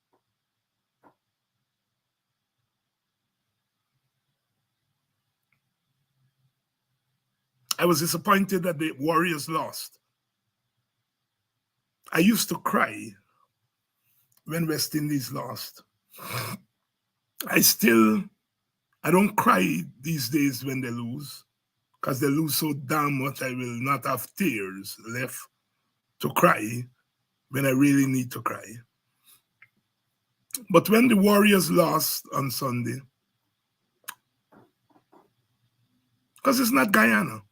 I was disappointed that the Warriors lost. I used to cry when West Indies lost. I don't cry these days when they lose, because they lose so damn much I will not have tears left to cry when I really need to cry. But when the Warriors lost on Sunday, because it's not Guyana.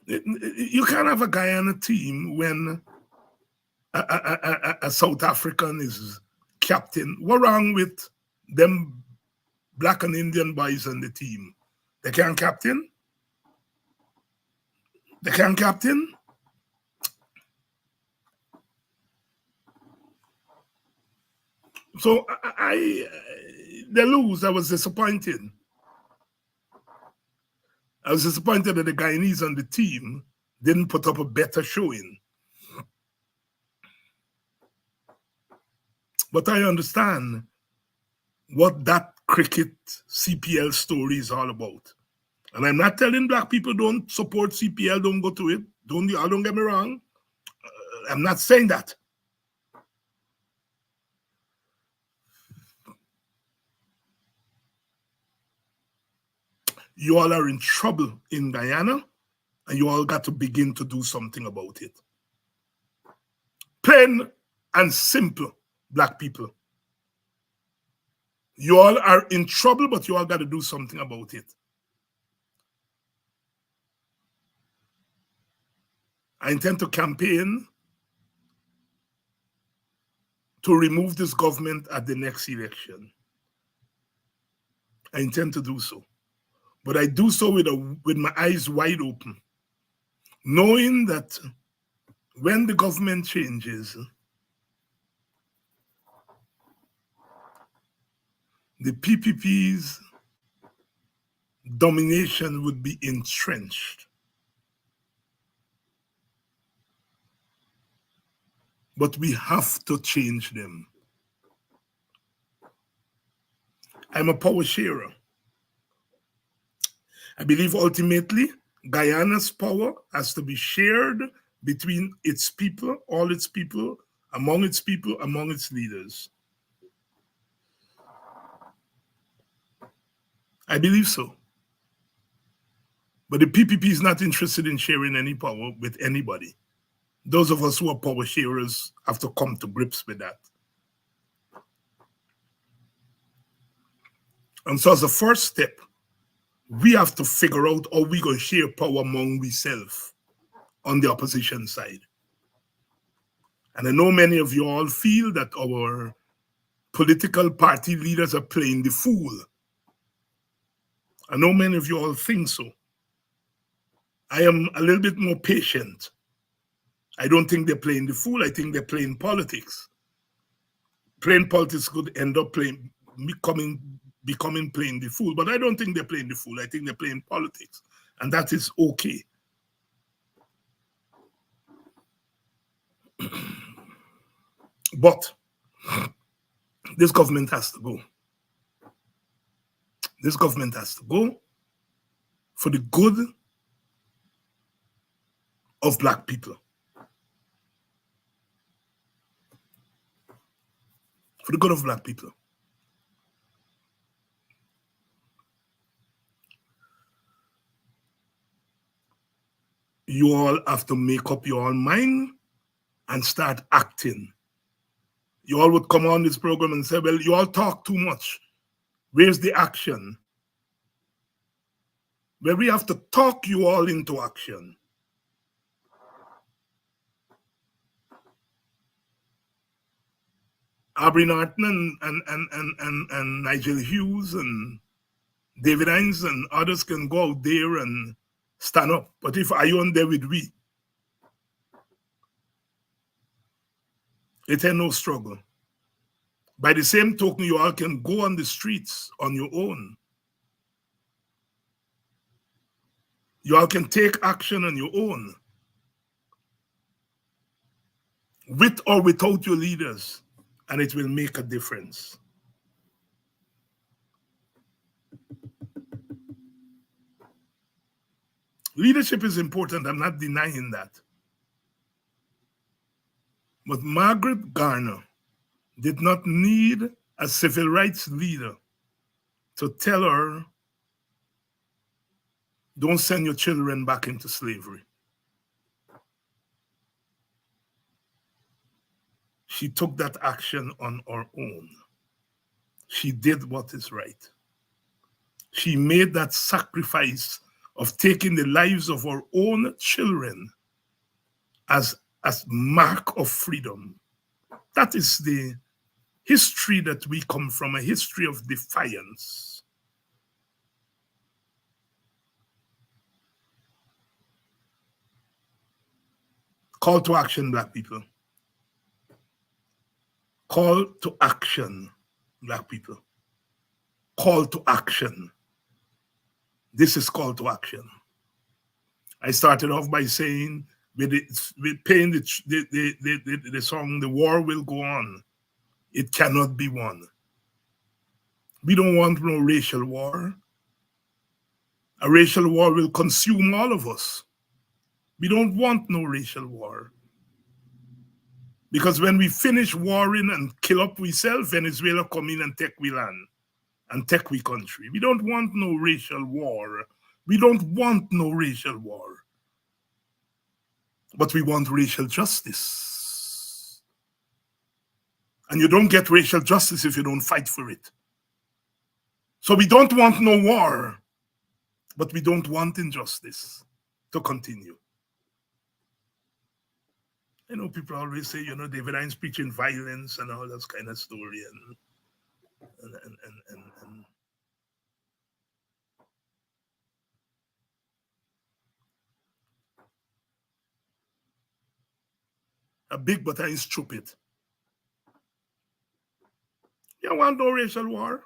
You can't have a Guyana team when a South African is captain. What's wrong with them black and Indian boys on the team? They can't captain? They can't captain? So they lose. I was disappointed. I was disappointed that the Guyanese on the team didn't put up a better showing. But I understand what that cricket CPL story is all about. And I'm not telling black people don't support CPL, don't go to it. Don't get me wrong. I'm not saying that. You all are in trouble in Guyana, and you all got to begin to do something about it. Plain and simple, black people. You all are in trouble, but you all got to do something about it. I intend to campaign to remove this government at the next election. I intend to do so. But I do so with my eyes wide open, knowing that when the government changes, the PPP's domination would be entrenched. But we have to change them. I'm a power sharer. I believe ultimately Guyana's power has to be shared between its people, all its people, among its leaders. I believe so. But the PPP is not interested in sharing any power with anybody. Those of us who are power sharers have to come to grips with that. And so as a first step, we have to figure out how we going to share power among ourselves on the opposition side. And I know many of you all feel that our political party leaders are playing the fool. I know many of you all think so. I am a little bit more patient. I don't think they're playing the fool. I think they're playing politics. Playing politics could end up becoming playing the fool, but I don't think they're playing the fool. I think they're playing politics, and that is okay. But this government has to go. This government has to go for the good of Black people. For the good of Black people. You all have to make up your own mind and start acting. You all would come on this program and say, well, you all talk too much. Where's the action? Well, we have to talk you all into action. Aubrey Norton and Nigel Hughes and David Hines and others can go out there and stand up. But if I on there with we, it ain't no struggle. By the same token, you all can go on the streets on your own. You all can take action on your own. With or without your leaders, and it will make a difference. Leadership is important, I'm not denying that. But Margaret Garner did not need a civil rights leader to tell her, don't send your children back into slavery. She took that action on her own. She did what is right. She made that sacrifice of taking the lives of her own children as mark of freedom. That is the history that we come from, a history of defiance. Call to action, Black people. Call to action, Black people. Call to action. This is call to action. I started off by saying, with playing the song, "The War Will Go On." It cannot be won. We don't want no racial war. A racial war will consume all of us. We don't want no racial war. Because when we finish warring and kill up ourselves, Venezuela come in and take we land and take we country. We don't want no racial war. We don't want no racial war. But we want racial justice. And you don't get racial justice if you don't fight for it. So we don't want no war, but we don't want injustice to continue. You know, people always say, you know, David Hines preaching violence and all that kind of story. And a big but I'm stupid. You want no racial war?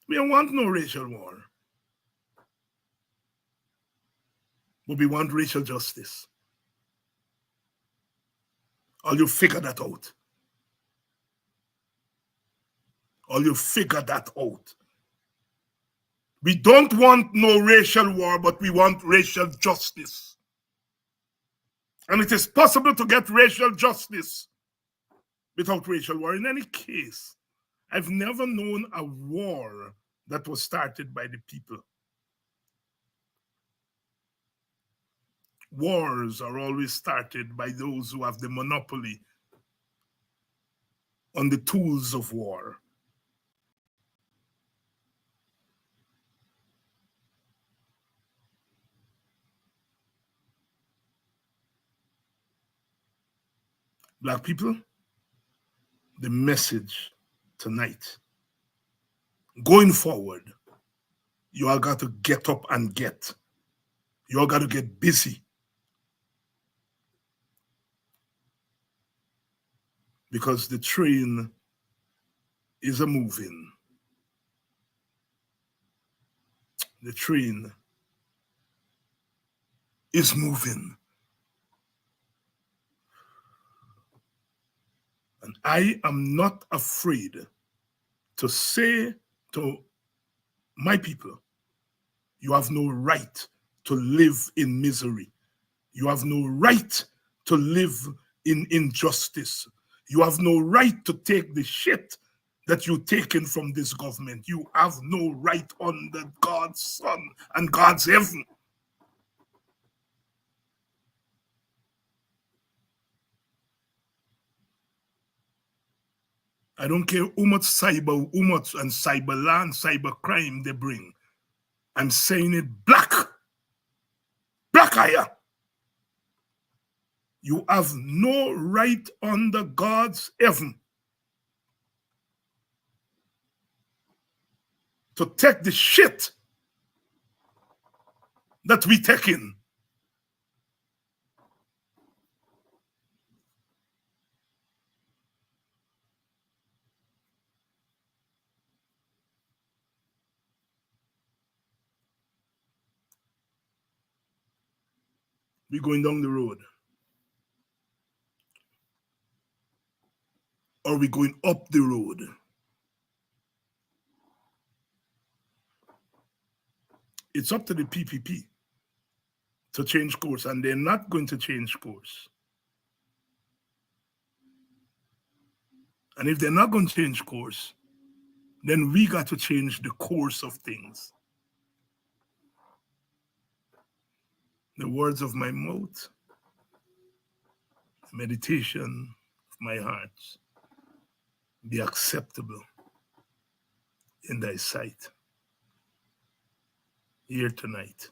We don't want no racial war. But we want racial justice. All you figure that out. All you figure that out. We don't want no racial war, but we want racial justice. And it is possible to get racial justice without racial war. In any case, I've never known a war that was started by the people. wars are always started by those who have the monopoly on the tools of war. Black people, the message tonight, going forward, you all got to get up and get. You all got to get busy. Because the train is a moving. The train is moving. And I am not afraid to say to my people, you have no right to live in misery. You have no right to live in injustice. You have no right to take the shit that you've taken from this government. You have no right under God's sun and God's heaven. I don't care how much and cyber land, cyber crime they bring. I'm saying it black eye. You have no right under God's heaven to take the shit that we taking. We're going down the road. Or we're going up the road. It's up to the PPP to change course, and they're not going to change course. And if they're not going to change course, then we got to change the course of things. The words of my mouth, the meditation of my heart, be acceptable in thy sight. Here tonight.